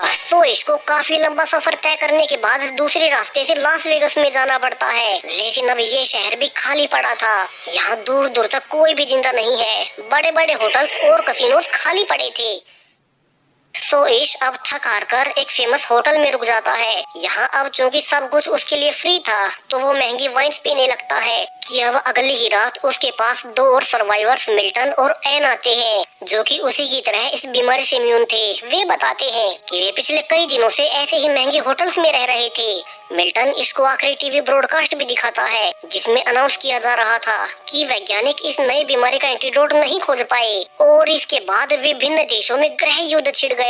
सो इसको काफी लंबा सफर तय करने के बाद दूसरे रास्ते से लास वेगस में जाना पड़ता है। लेकिन अब ये शहर भी खाली पड़ा था। यहाँ दूर दूर तक कोई भी जिंदा नहीं है। बड़े बड़े होटल्स और कसिनोज खाली पड़े थे। सो ईश अब थक हार कर एक फेमस होटल में रुक जाता है। यहाँ अब चूंकि सब कुछ उसके लिए फ्री था तो वो महंगी वाइन्स पीने लगता है कि अब अगली ही रात उसके पास दो और सर्वाइवर्स मिल्टन और एन आते हैं जो कि उसी की तरह इस बीमारी से इम्यून थे। वे बताते हैं कि वे पिछले कई दिनों से ऐसे ही महंगे होटल्स में रह रहे थे। मिल्टन इसको आखिरी टीवी ब्रॉडकास्ट भी दिखाता है जिसमें अनाउंस किया जा रहा था कि वैज्ञानिक इस नई बीमारी का एंटीडोट नहीं खोज पाए और इसके बाद विभिन्न देशों में गृह युद्ध छिड़ गया।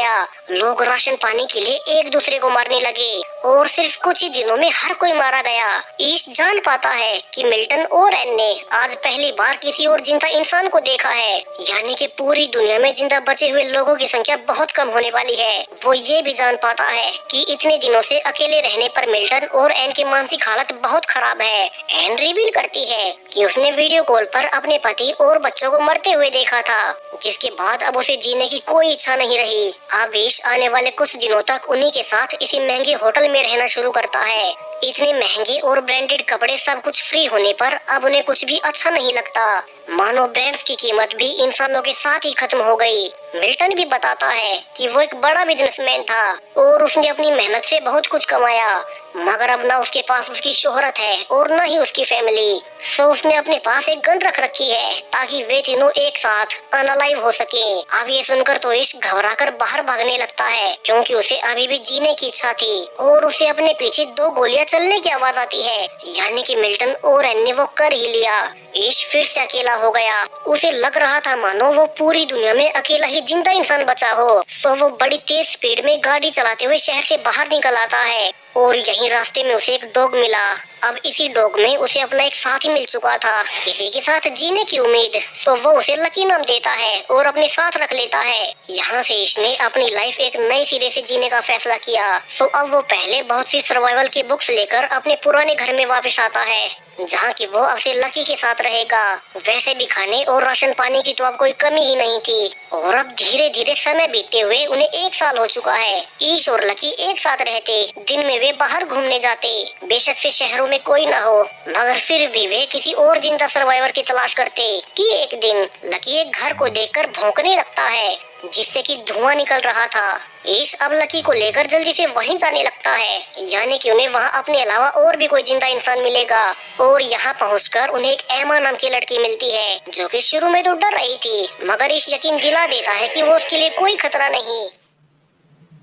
लोग राशन पाने के लिए एक दूसरे को मारने लगे और सिर्फ कुछ ही दिनों में हर कोई मारा गया। ईश जान पाता है कि मिल्टन और एन ने आज पहली बार किसी और जिंदा इंसान को देखा है, यानी कि पूरी दुनिया में जिंदा बचे हुए लोगों की संख्या बहुत कम होने वाली है। वो ये भी जान पाता है कि इतने दिनों से अकेले रहने पर मिल्टन और एन की मानसिक हालत बहुत खराब है। एन रिवील करती है कि उसने वीडियो कॉल पर अपने पति और बच्चों को मरते हुए देखा था, जिसके बाद अब उसे जीने की कोई इच्छा नहीं रही। अब ईश आने वाले कुछ दिनों तक उन्हीं के साथ इसी महंगे होटल में रहना शुरू करता है। इतने महंगे और ब्रांडेड कपड़े सब कुछ फ्री होने पर अब उन्हें कुछ भी अच्छा नहीं लगता। मानो ब्रांड्स की कीमत भी इंसानों के साथ ही खत्म हो गई। मिल्टन भी बताता है कि वो एक बड़ा बिजनेसमैन था और उसने अपनी मेहनत से बहुत कुछ कमाया, मगर अब ना उसके पास उसकी शोहरत है और न ही उसकी फैमिली। सो उसने अपने पास एक गन रख रखी है ताकि वे तीनों एक साथ अनअलाइव हो सके। अब ये सुनकर तो इश घबरा कर बाहर भागने लगता है क्योंकि उसे अभी भी जीने की इच्छा थी और उसे अपने पीछे दो गोलियां चलने की आवाज आती है, यानी कि मिल्टन और एन ने वो कर ही लिया। ईश फिर से अकेला हो गया। उसे लग रहा था मानो वो पूरी दुनिया में अकेला ही जिंदा इंसान बचा हो। तो वो बड़ी तेज स्पीड में गाड़ी चलाते हुए शहर से बाहर निकल आता है और यहीं रास्ते में उसे एक डॉग मिला। अब इसी डॉग में उसे अपना एक साथी मिल चुका था, किसी के साथ जीने की उम्मीद। तो वो उसे लकी नाम देता है और अपने साथ रख लेता है। यहाँ से इसने अपनी लाइफ एक नए सिरे से जीने का फैसला किया। तो अब वो पहले बहुत सी सर्वाइवल की बुक्स लेकर अपने पुराने घर में वापस आता है जहाँ की वो अब से लकी के साथ रहेगा। वैसे भी खाने और राशन पानी की तो अब कोई कमी ही नहीं थी और अब धीरे धीरे समय बीतते हुए उन्हें 1 साल हो चुका है। ईश और लकी एक साथ रहते, दिन में वे बाहर घूमने जाते। बेशक से शहरों में कोई न हो मगर फिर भी वे किसी और जिंदा सर्वाइवर की तलाश करते कि एक दिन लकी एक घर को देखकर भौंकने लगता है जिससे कि धुआं निकल रहा था। ईश अब लकी को लेकर जल्दी से वहीं जाने लगता है, यानी कि उन्हें वहां अपने अलावा और भी कोई जिंदा इंसान मिलेगा। और यहाँ पहुंचकर उन्हें एक एमा नाम की लड़की मिलती है जो कि शुरू में तो डर रही थी मगर ईश यकीन दिला देता है कि वो उसके लिए कोई खतरा नहीं।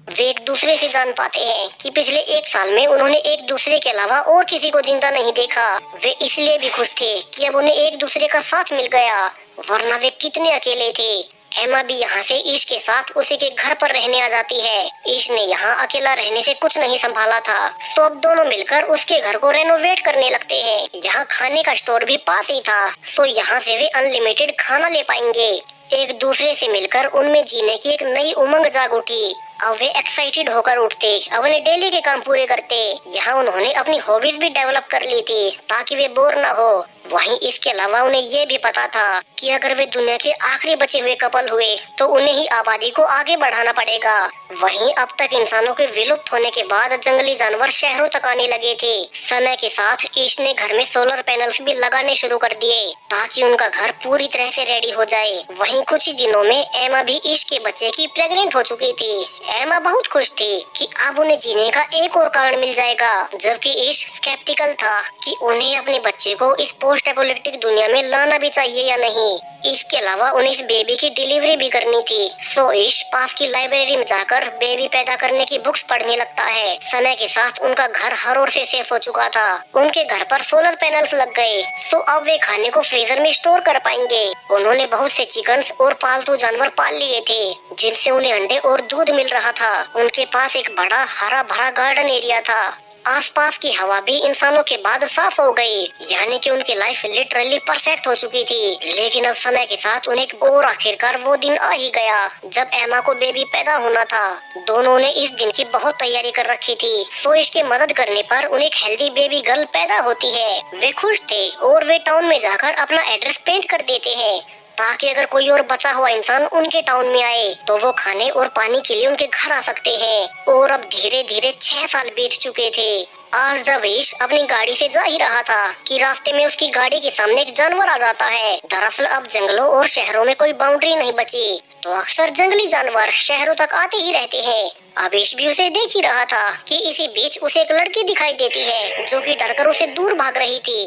वे एक दूसरे से जान पाते हैं कि पिछले 1 साल में उन्होंने एक दूसरे के अलावा और किसी को जिंदा नहीं देखा। वे इसलिए भी खुश थे कि अब उन्हें एक दूसरे का साथ मिल गया, वरना वे कितने अकेले थे। एमा भी यहाँ से ईश के साथ उसी के घर पर रहने आ जाती है। ईश ने यहाँ अकेला रहने से कुछ नहीं संभाला था, तो अब दोनों मिलकर उसके घर को रेनोवेट करने लगते हैं। यहाँ खाने का स्टोर भी पास ही था, तो यहाँ से वे अनलिमिटेड खाना ले पाएंगे। एक दूसरे से मिलकर उनमें जीने की एक नई उमंग जाग उठी। अब वे एक्साइटेड होकर उठते, अपने डेली के काम पूरे करते। यहाँ उन्होंने अपनी हॉबीज भी डेवलप कर ली थी ताकि वे बोर न हो। वहीं इसके अलावा उन्हें ये भी पता था कि अगर वे दुनिया के आखिरी बचे हुए कपल हुए तो उन्हें ही आबादी को आगे बढ़ाना पड़ेगा। वहीं अब तक इंसानों के विलुप्त होने के बाद जंगली जानवर शहरों तक आने लगे थे। समय के साथ ईश ने घर में सोलर पैनल्स भी लगाने शुरू कर दिए ताकि उनका घर पूरी तरह से रेडी हो जाए। वहीं कुछ ही दिनों में एमा भी ईश के बच्चे की प्रेग्नेंट हो चुकी थी। एमा बहुत खुश थी कि अब उन्हें जीने का एक और कारण मिल जाएगा, जबकि ईश स्केप्टिकल था कि उन्हें अपने बच्चे को इस पोस्ट एपोलिप्टिक दुनिया में लाना भी चाहिए या नहीं। इसके अलावा उन्हें इस बेबी की डिलीवरी भी करनी थी। सो ईश पास की लाइब्रेरी में जाकर बेबी पैदा करने की बुक्स पढ़ने लगता है। समय के साथ उनका घर हर ओर से सेफ हो चुका था। उनके घर पर सोलर पैनल्स लग गए, तो अब वे खाने को फ्रीजर में स्टोर कर पाएंगे। उन्होंने बहुत से चिकन्स और पालतू जानवर पाल लिए थे जिनसे उन्हें अंडे और दूध मिल रहा था। उनके पास एक बड़ा हरा भरा गार्डन एरिया था। आसपास की हवा भी इंसानों के बाद साफ हो गई, यानी कि उनकी लाइफ लिटरली परफेक्ट हो चुकी थी। लेकिन अब समय के साथ उन्हें और आखिरकार वो दिन आ ही गया जब एमा को बेबी पैदा होना था। दोनों ने इस दिन की बहुत तैयारी कर रखी थी, सो इसके मदद करने पर उन्हें एक हेल्दी बेबी गर्ल पैदा होती है। वे खुश थे और वे टाउन में जाकर अपना एड्रेस पेंट कर देते हैं। ताकि अगर कोई और बचा हुआ इंसान उनके टाउन में आए तो वो खाने और पानी के लिए उनके घर आ सकते हैं। और अब धीरे धीरे 6 साल बीत चुके थे। आज जब ईश अपनी गाड़ी से जा ही रहा था कि रास्ते में उसकी गाड़ी के सामने एक जानवर आ जाता है। दरअसल अब जंगलों और शहरों में कोई बाउंड्री नहीं बची, तो अक्सर जंगली जानवर शहरों तक आते ही रहते हैं। अब ईश भी उसे देख ही रहा था कि इसी बीच उसे एक लड़की दिखाई देती है जो कि डरकर उसे दूर भाग रही थी।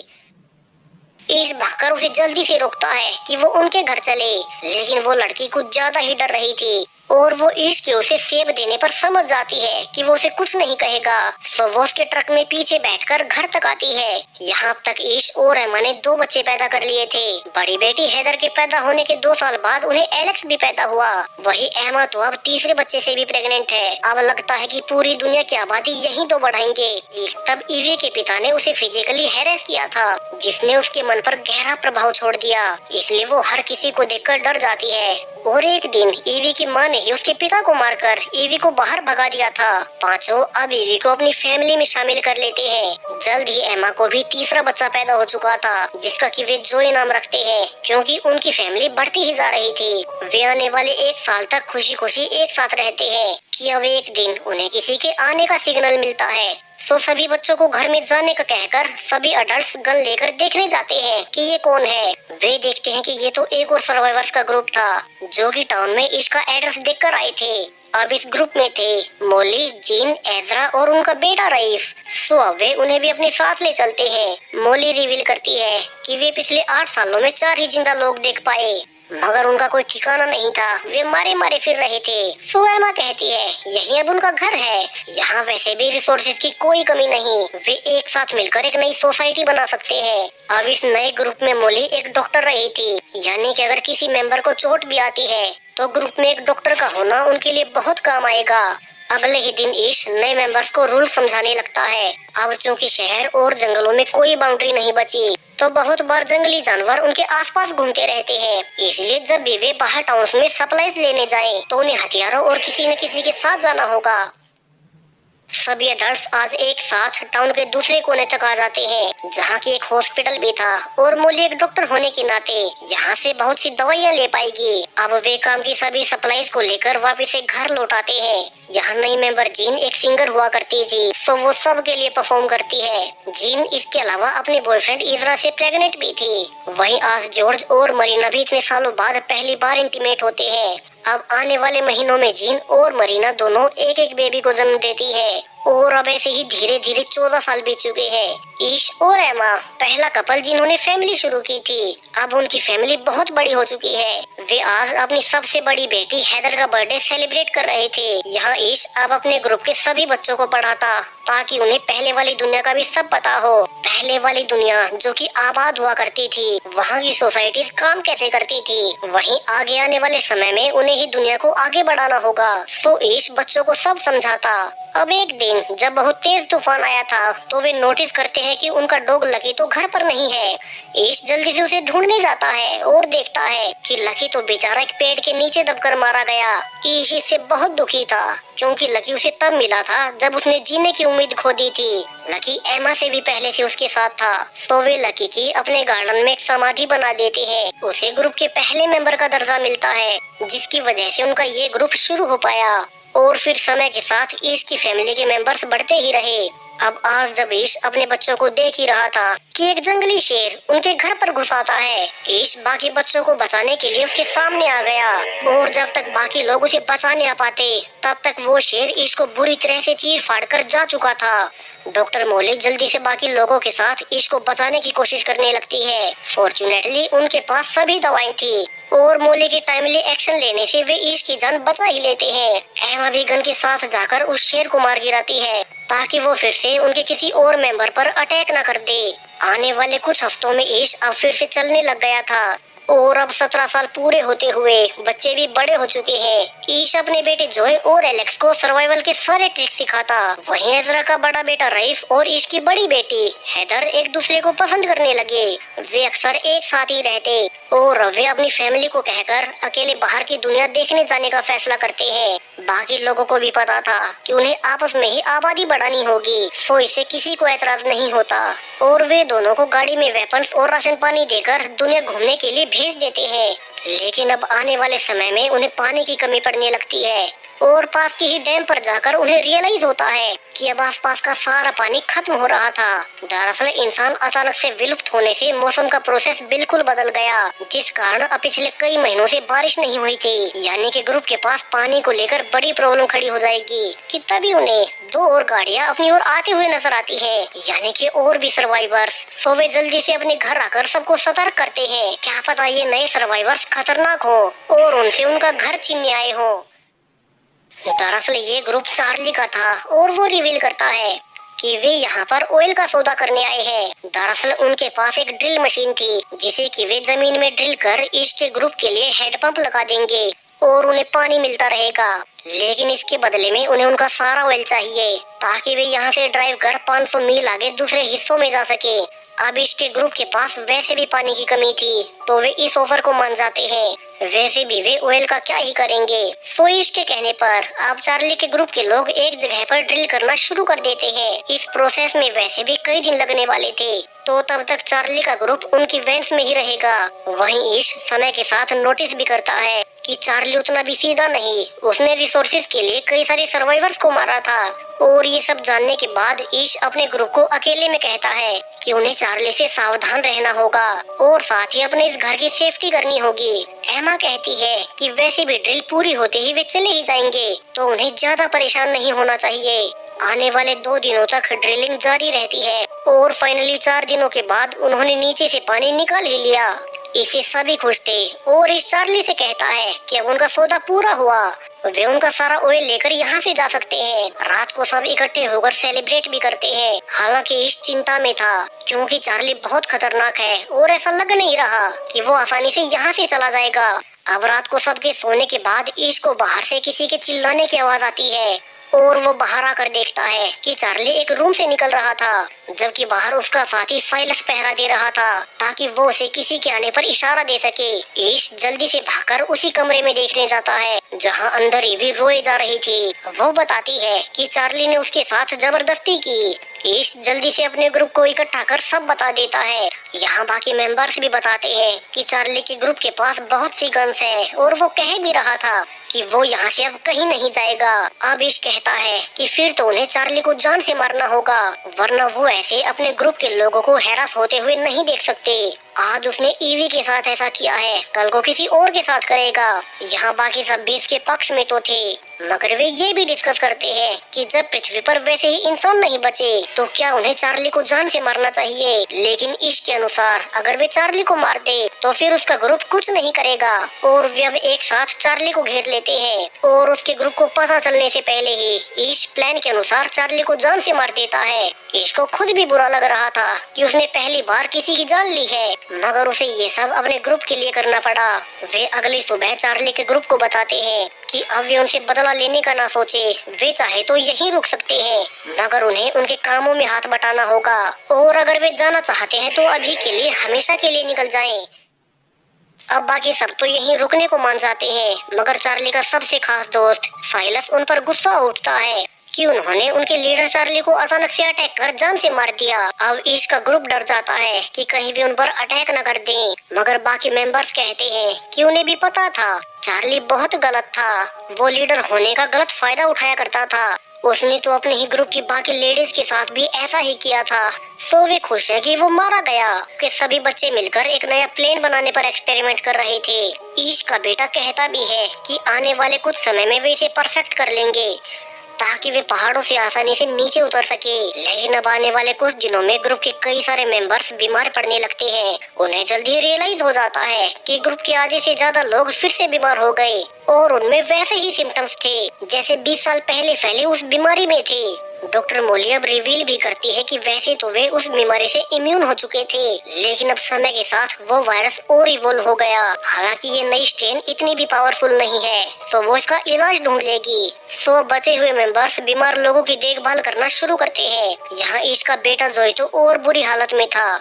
ईश भागकर उसे जल्दी से रोकता है कि वो उनके घर चले, लेकिन वो लड़की कुछ ज्यादा ही डर रही थी और वो ईश के उसे सेब देने पर समझ जाती है कि वो उसे कुछ नहीं कहेगा। तो वो उसके ट्रक में पीछे बैठकर घर तक आती है। यहाँ तक ईश और एमा ने 2 बच्चे पैदा कर लिए थे। बड़ी बेटी हैदर के पैदा होने के 2 साल बाद उन्हें एलेक्स भी पैदा हुआ। वही एमा तो अब तीसरे बच्चे से भी प्रेग्नेंट है। अब लगता है कि पूरी दुनिया की आबादी यहीं तो बढ़ाएंगे। तब ईवी के पिता ने उसे फिजिकली हैरेस किया था, जिसने उसके मन पर गहरा प्रभाव छोड़ दिया। इसलिए वो हर किसी को देखकर डर जाती है। और एक दिन ईवी की माँ ने ही उसके पिता को मारकर ईवी को बाहर भगा दिया था। पांचों अब ईवी को अपनी फैमिली में शामिल कर लेते हैं। जल्द ही एमा को भी तीसरा बच्चा पैदा हो चुका था, जिसका कि वे जोई नाम रखते हैं, क्योंकि उनकी फैमिली बढ़ती ही जा रही थी। वे आने वाले 1 साल तक खुशी खुशी एक साथ रहते हैं कि अब एक दिन उन्हें किसी के आने का सिग्नल मिलता है। तो सभी बच्चों को घर में जाने का कहकर सभी अडल्ट्स गन लेकर देखने जाते हैं कि ये कौन है। वे देखते हैं कि ये तो एक और सर्वाइवर्स का ग्रुप था जो कि टाउन में इसका एड्रेस देखकर आए थे। अब इस ग्रुप में थे मोली, जीन, एजरा और उनका बेटा रईफ। सो अब वे उन्हें भी अपने साथ ले चलते हैं। मोली रिवील करती है कि वे पिछले 8 सालों में 4 ही जिंदा लोग देख पाए, मगर उनका कोई ठिकाना नहीं था। वे मारे मारे फिर रहे थे। सो एमा कहती है यही अब उनका घर है। यहाँ वैसे भी रिसोर्सेज की कोई कमी नहीं। वे एक साथ मिलकर एक नई सोसाइटी बना सकते हैं। अब इस नए ग्रुप में मोली एक डॉक्टर रही थी, यानी कि अगर किसी मेंबर को चोट भी आती है तो ग्रुप में एक डॉक्टर का होना उनके लिए बहुत काम आएगा। अगले ही दिन ईश नए मेंबर्स को रूल समझाने लगता है। अब चूंकि शहर और जंगलों में कोई बाउंड्री नहीं बची, तो बहुत बार जंगली जानवर उनके आसपास घूमते रहते हैं। इसलिए जब भी वे बाहर टाउन्स में सप्लाईज लेने जाएं, तो उन्हें हथियारों और किसी न किसी के साथ जाना होगा। सभी अडल्ट्स आज एक साथ टाउन के दूसरे कोने तक आ जाते हैं, जहाँ की एक हॉस्पिटल भी था। और मोली एक डॉक्टर होने के नाते यहाँ से बहुत सी दवाइयाँ ले पाएगी। अब वे काम की सभी सप्लाईज को लेकर वापस से घर लौट आते हैं। यहाँ नई मेंबर जीन एक सिंगर हुआ करती थी, तो वो सबके लिए परफॉर्म करती है। जीन इसके अलावा अपने बॉयफ्रेंड इजरा से प्रेग्नेंट भी थी। वहीं आज जॉर्ज और मरीना भी इतने सालों बाद पहली बार इंटीमेट होते हैं। अब आने वाले महीनों में जीन और मरीना दोनों एक एक बेबी को जन्म देती है। और अब ऐसे ही धीरे धीरे 14 साल बीत चुके हैं। ईश और एमा पहला कपल जिन्होंने फैमिली शुरू की थी, अब उनकी फैमिली बहुत बड़ी हो चुकी है। वे आज अपनी सबसे बड़ी बेटी हैदर का बर्थडे सेलिब्रेट कर रहे थे। यहाँ ईश अब अपने ग्रुप के सभी बच्चों को पढ़ाता, ताकि उन्हें पहले वाली दुनिया का भी सब पता हो। पहले वाली दुनिया जो कि आबाद हुआ करती थी, वहाँ की सोसाइटीज काम कैसे करती थी। वहीं आगे आने वाले समय में उन्हें ही दुनिया को आगे बढ़ाना होगा। सो ईश बच्चों को सब समझाता। अब एक दिन जब बहुत तेज तूफान आया था, तो वे नोटिस करते हैं कि उनका डॉग लकी तो घर पर नहीं है। ईश जल्दी से उसे ढूंढने जाता है और देखता है कि लकी तो बेचारा एक पेड़ के नीचे दबकर मारा गया। ईश इससे बहुत दुखी था, क्योंकि लकी उसे तब मिला था जब उसने जीने की उम्मीद खो दी थी। लकी एमा से भी पहले से उसके साथ था। तो वे लकी की अपने गार्डन में एक समाधि बना देते हैं। उसे ग्रुप के पहले मेंबर का दर्जा मिलता है, जिसकी वजह से उनका ये ग्रुप शुरू हो पाया। और फिर समय के साथ ईश की फैमिली के मेंबर्स बढ़ते ही रहे। अब आज जब ईश अपने बच्चों को देख ही रहा था कि एक जंगली शेर उनके घर पर घुस आता है, ईश बाकी बच्चों को बचाने के लिए उसके सामने आ गया। और जब तक बाकी लोग उसे बचाने आ पाते, तब तक वो शेर ईश को बुरी तरह से चीर फाड़ कर जा चुका था। डॉक्टर मोली जल्दी से बाकी लोगों के साथ ईश को बचाने की कोशिश करने लगती है। फॉर्चुनेटली उनके पास सभी दवाएं थी, और मोली के टाइमली एक्शन लेने से वे ईश की जान बचा ही लेते हैं। एमा भी गन के साथ जाकर उस शेर को मार गिराती है, ताकि वो फिर से उनके किसी और मेंबर पर अटैक न कर दे। आने वाले कुछ हफ्तों में ईश अब फिर से चलने लग गया था, और अब 17 साल पूरे होते हुए बच्चे भी बड़े हो चुके हैं। ईश अपने बेटे जॉय और एलेक्स को सर्वाइवल के सारे ट्रिक्स सिखाता। वहीं एजरा का बड़ा बेटा रईफ और ईश की बड़ी बेटी हैदर एक दूसरे को पसंद करने लगे। वे अक्सर एक साथ ही रहते, और वे अपनी फैमिली को कहकर अकेले बाहर की दुनिया देखने जाने का फैसला करते हैं। बाकी लोगों को भी पता था कि उन्हें आपस में ही आबादी बढ़ानी होगी, सो इसे किसी को एतराज नहीं होता। और वे दोनों को गाड़ी में वेपन्स और राशन पानी देकर दुनिया घूमने के लिए भेज देते हैं। लेकिन अब आने वाले समय में उन्हें पानी की कमी पड़ने लगती है और पास की ही डैम पर जाकर उन्हें रियलाइज होता है कि अब आसपास का सारा पानी खत्म हो रहा था। दरअसल इंसान अचानक से विलुप्त होने से मौसम का प्रोसेस बिल्कुल बदल गया, जिस कारण अब पिछले कई महीनों से बारिश नहीं हुई थी। यानी कि ग्रुप के पास पानी को लेकर बड़ी प्रॉब्लम खड़ी हो जाएगी कि तभी उन्हें दो और गाड़ियां अपनी ओर आते हुए नजर आती है, यानी कि और भी सर्वाइवर्स। सो वे जल्दी से अपने घर आकर सबको सतर्क करते हैं। क्या पता ये नए सर्वाइवर्स खतरनाक हो और उनसे उनका घर छीनने आए हो। दरअसल ये ग्रुप चार्ली का था और वो रिवील करता है कि वे यहाँ पर ऑयल का सौदा करने आए हैं। दरअसल उनके पास एक ड्रिल मशीन थी जिसे कि वे जमीन में ड्रिल कर ईस्ट के ग्रुप के लिए हेडपंप लगा देंगे और उन्हें पानी मिलता रहेगा। लेकिन इसके बदले में उन्हें उनका सारा ऑयल चाहिए ताकि वे यहाँ से ड्राइव कर 500 मील आगे दूसरे हिस्सों में जा सके। अब इसके ग्रुप के पास वैसे भी पानी की कमी थी तो वे इस ऑफर को मान जाते हैं। वैसे भी वे ऑयल का क्या ही करेंगे। सोइश के कहने पर अब चार्ली के ग्रुप के लोग एक जगह पर ड्रिल करना शुरू कर देते हैं। इस प्रोसेस में वैसे भी कई दिन लगने वाले थे तो तब तक चार्ली का ग्रुप उनकी वेंट्स में ही रहेगा। वहीं ईश समय के साथ नोटिस भी करता है कि चार्ली उतना भी सीधा नहीं, उसने रिसोर्सेज के लिए कई सारे सर्वाइवर्स को मारा था। और ये सब जानने के बाद ईश अपने ग्रुप को अकेले में कहता है कि उन्हें चार्ली से सावधान रहना होगा और साथ ही अपने इस घर की सेफ्टी करनी होगी। एमा कहती है कि वैसे भी ड्रिल पूरी होते ही वे चले ही जाएंगे तो उन्हें ज्यादा परेशान नहीं होना चाहिए। आने वाले 2 दिनों तक ड्रिलिंग जारी रहती है और फाइनली 4 दिनों के बाद उन्होंने नीचे से पानी निकाल ही लिया। इसे सभी खुश थे और इस चार्ली से कहता है कि अब उनका सौदा पूरा हुआ, वे उनका सारा ऑयल लेकर यहाँ से जा सकते हैं। रात को सब इकट्ठे होकर सेलिब्रेट भी करते हैं। हालांकि इस चिंता में था क्योंकि चार्ली बहुत खतरनाक है और ऐसा लग नहीं रहा कि वो आसानी से यहाँ से चला जाएगा। अब रात को सबके सोने के बाद ईश को बाहर से किसी के चिल्लाने की आवाज आती है और वो बाहर आकर देखता है कि चार्ली एक रूम से निकल रहा था, जबकि बाहर उसका साथी साइलस पहरा दे रहा था ताकि वो उसे किसी के आने पर इशारा दे सके। ईश जल्दी से भागकर उसी कमरे में देखने जाता है जहां अंदर ईवी रोए जा रही थी। वो बताती है कि चार्ली ने उसके साथ जबरदस्ती की। ईश जल्दी से अपने ग्रुप को इकट्ठा कर सब बता देता है। यहाँ बाकी मेंबर्स भी बताते हैं कि चार्ली के ग्रुप के पास बहुत सी गन्स है और वो कह भी रहा था कि वो यहाँ से अब कहीं नहीं जाएगा। अब ईश कहता है कि फिर तो उन्हें चार्ली को जान से मारना होगा, वरना वो ऐसे अपने ग्रुप के लोगों को हैरास होते हुए नहीं देख सकते। आज उसने ईवी के साथ ऐसा किया है, कल को किसी और के साथ करेगा। यहाँ बाकी सब भी इसके पक्ष में तो थे, मगर वे ये भी डिस्कस करते हैं कि जब पृथ्वी पर वैसे ही इंसान नहीं बचे तो क्या उन्हें चार्ली को जान से मारना चाहिए। लेकिन ईश के अनुसार अगर वे चार्ली को मार दे तो फिर उसका ग्रुप कुछ नहीं करेगा और वे अब एक साथ चार्ली को घेर लेते हैं। और उसके ग्रुप को पता चलने से पहले ही ईश प्लान के अनुसार चार्ली को जान से मार देता है। ईश को खुद भी बुरा लग रहा था कि उसने पहली बार किसी की जान ली है, मगर उसे ये सब अपने ग्रुप के लिए करना पड़ा। वे अगली सुबह चार्ली के ग्रुप को बताते हैं कि अब वे उनसे बदला लेने का ना सोचे, वे चाहे तो यहीं रुक सकते हैं, मगर उन्हें उनके कामों में हाथ बटाना होगा और अगर वे जाना चाहते हैं तो अभी के लिए हमेशा के लिए निकल जाएं। अब बाकी सब तो यहीं रुकने को मान जाते हैं, मगर चार्ली का सबसे खास दोस्त साइलस उन पर गुस्सा उठता है कि उन्होंने उनके लीडर चार्ली को अचानक से अटैक कर जान से मार दिया। अब ईश का ग्रुप डर जाता है कि कहीं भी उन पर अटैक न कर दें, मगर बाकी मेंबर्स कहते हैं कि उन्हें भी पता था चार्ली बहुत गलत था, वो लीडर होने का गलत फायदा उठाया करता था। उसने तो अपने ही ग्रुप की बाकी लेडीज के साथ भी ऐसा ही किया था। सो वे खुश है कि वो मारा गया कि सभी बच्चे मिलकर एक नया प्लेन बनाने पर एक्सपेरिमेंट कर रहे थे। ईश का बेटा कहता भी है कि आने वाले कुछ समय में वे इसे परफेक्ट कर लेंगे ताकि वे पहाड़ों से आसानी से नीचे उतर सके। लेकिन अब आने वाले कुछ दिनों में ग्रुप के कई सारे मेंबर्स बीमार पड़ने लगते हैं। उन्हें जल्दी रियलाइज हो जाता है कि ग्रुप के आधे से ज्यादा लोग फिर से बीमार हो गए और उनमें वैसे ही सिम्टम्स थे जैसे 20 साल पहले फैले उस बीमारी में थे। डॉक्टर मोली अब रिवील भी करती है कि वैसे तो वे उस बीमारी से इम्यून हो चुके थे, लेकिन अब समय के साथ वो वायरस और इवॉल्व हो गया। हालांकि ये नई स्ट्रेन इतनी भी पावरफुल नहीं है, तो वो इसका इलाज ढूंढ लेगी। सो बचे हुए मेंबर्स बीमार लोगों की देखभाल करना शुरू करते हैं। यहाँ इसका बेटा जोई तो और बुरी हालत में था,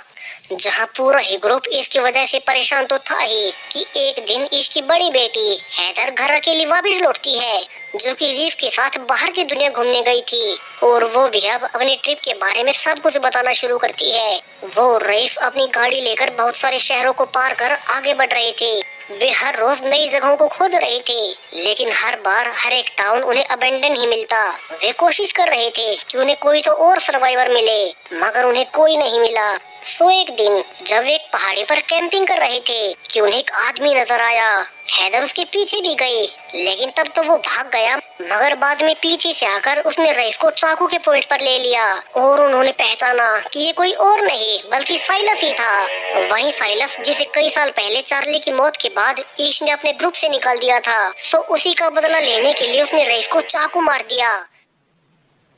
जहाँ पूरा ही ग्रुप इसकी वजह से परेशान तो था ही कि एक दिन इसकी बड़ी बेटी हैदर घर अकेली वापस लौटती है, जो कि लीफ के साथ बाहर की दुनिया घूमने गई थी और वो भी अब अपनी ट्रिप के बारे में सब कुछ बताना शुरू करती है। वो रईफ अपनी गाड़ी लेकर बहुत सारे शहरों को पार कर आगे बढ़ रहे थे। वे हर रोज नई जगहों को खोज रहे थे, लेकिन हर बार हर एक टाउन उन्हें अबेंडन ही मिलता। वे कोशिश कर रहे थे कि उन्हें कोई तो और सर्वाइवर मिले, मगर उन्हें कोई नहीं मिला। सो एक दिन जब वे एक पहाड़ी पर कैंपिंग कर रहे थे कि उन्हें एक आदमी नजर आया। हैदर उसके पीछे भी गई, लेकिन तब तो वो भाग गया, मगर बाद में पीछे से आकर उसने रईस को चाकू के पॉइंट पर ले लिया और उन्होंने पहचाना कि ये कोई और नहीं बल्कि साइलस ही था। वही साइलस जिसे कई साल पहले चार्ली की मौत के बाद ईश ने अपने ग्रुप से निकाल दिया था। सो उसी का बदला लेने के लिए उसने रईस को चाकू मार दिया,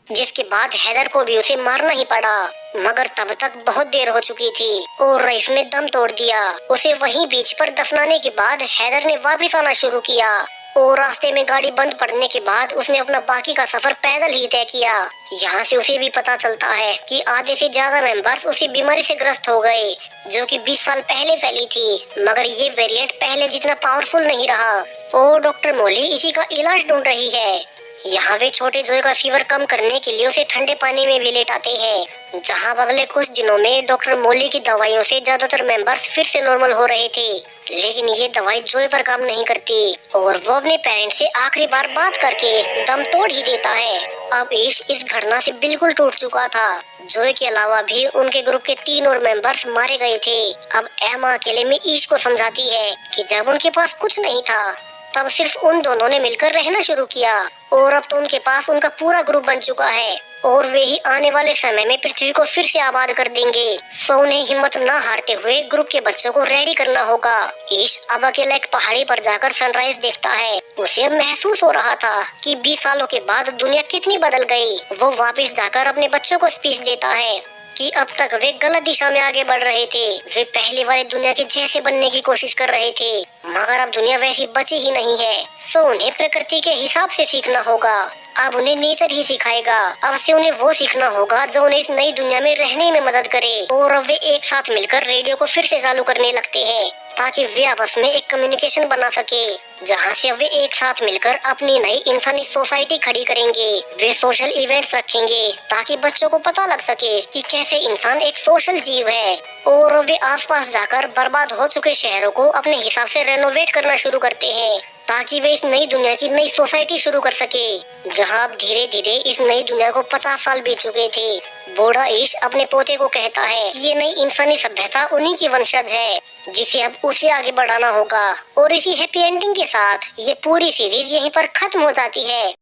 जिसके बाद हैदर को भी उसे मारना ही पड़ा। मगर तब तक बहुत देर हो चुकी थी और रईस ने दम तोड़ दिया। उसे वहीं बीच पर दफनाने के बाद हैदर ने वापस आना शुरू किया और रास्ते में गाड़ी बंद पड़ने के बाद उसने अपना बाकी का सफर पैदल ही तय किया। यहाँ से उसे भी पता चलता है कि आधे से ज्यादा मेंबर्स उसी बीमारी से ग्रस्त हो गए, जो कि 20 साल पहले फैली थी, मगर ये वेरिएंट पहले जितना पावरफुल नहीं रहा और डॉक्टर मोली इसी का इलाज ढूंढ रही है। यहाँ वे छोटे जोए का फीवर कम करने के लिए उसे ठंडे पानी में भी लेटाते हैं, जहाँ अगले कुछ दिनों में डॉक्टर मोली की दवाइयों से ज्यादातर मेंबर्स फिर से नॉर्मल हो रहे थे। लेकिन ये दवाई जोए पर काम नहीं करती और वो अपने पेरेंट्स से आखिरी बार बात करके दम तोड़ ही देता है। अब ईश इस घटना से बिल्कुल टूट चुका था। जोए के अलावा भी उनके ग्रुप के 3 और मेंबर्स मारे गए थे। अब एमा अकेले में ईश को समझाती है कि जब उनके पास कुछ नहीं था तब सिर्फ उन दोनों ने मिलकर रहना शुरू किया और अब तो उनके पास उनका पूरा ग्रुप बन चुका है और वे ही आने वाले समय में पृथ्वी को फिर से आबाद कर देंगे। सो उन्हें हिम्मत न हारते हुए ग्रुप के बच्चों को रेडी करना होगा। ईश अब अकेला एक पहाड़ी पर जाकर सनराइज देखता है। उसे अब महसूस हो रहा था कि 20 सालों के बाद दुनिया कितनी बदल गई। वो वापस जाकर अपने बच्चों को स्पीच देता है कि अब तक वे गलत दिशा में आगे बढ़ रहे थे। वे पहले वाले दुनिया के जैसे बनने की कोशिश कर रहे थे, मगर अब दुनिया वैसी बची ही नहीं है। सो उन्हें प्रकृति के हिसाब से सीखना होगा। अब उन्हें नेचर ही सिखाएगा। अब से उन्हें वो सीखना होगा जो उन्हें इस नई दुनिया में रहने में मदद करे। और अब वे एक साथ मिलकर रेडियो को फिर से चालू करने लगते हैं ताकि वे आपस में एक कम्युनिकेशन बना सके, जहाँ से वे एक साथ मिलकर अपनी नई इंसानी सोसाइटी खड़ी करेंगे। वे सोशल इवेंट्स रखेंगे ताकि बच्चों को पता लग सके कि कैसे इंसान एक सोशल जीव है। और वे आसपास जाकर बर्बाद हो चुके शहरों को अपने हिसाब से रेनोवेट करना शुरू करते हैं ताकि वे इस नई दुनिया की नई सोसाइटी शुरू कर सके, जहाँ अब धीरे धीरे इस नई दुनिया को 50 साल बीत चुके थे। बूढ़ा ईश अपने पोते को कहता है कि ये नई इंसानी सभ्यता उन्हीं की वंशज है, जिसे अब उसे आगे बढ़ाना होगा। और इसी हैप्पी एंडिंग के साथ ये पूरी सीरीज यहीं पर खत्म हो जाती है।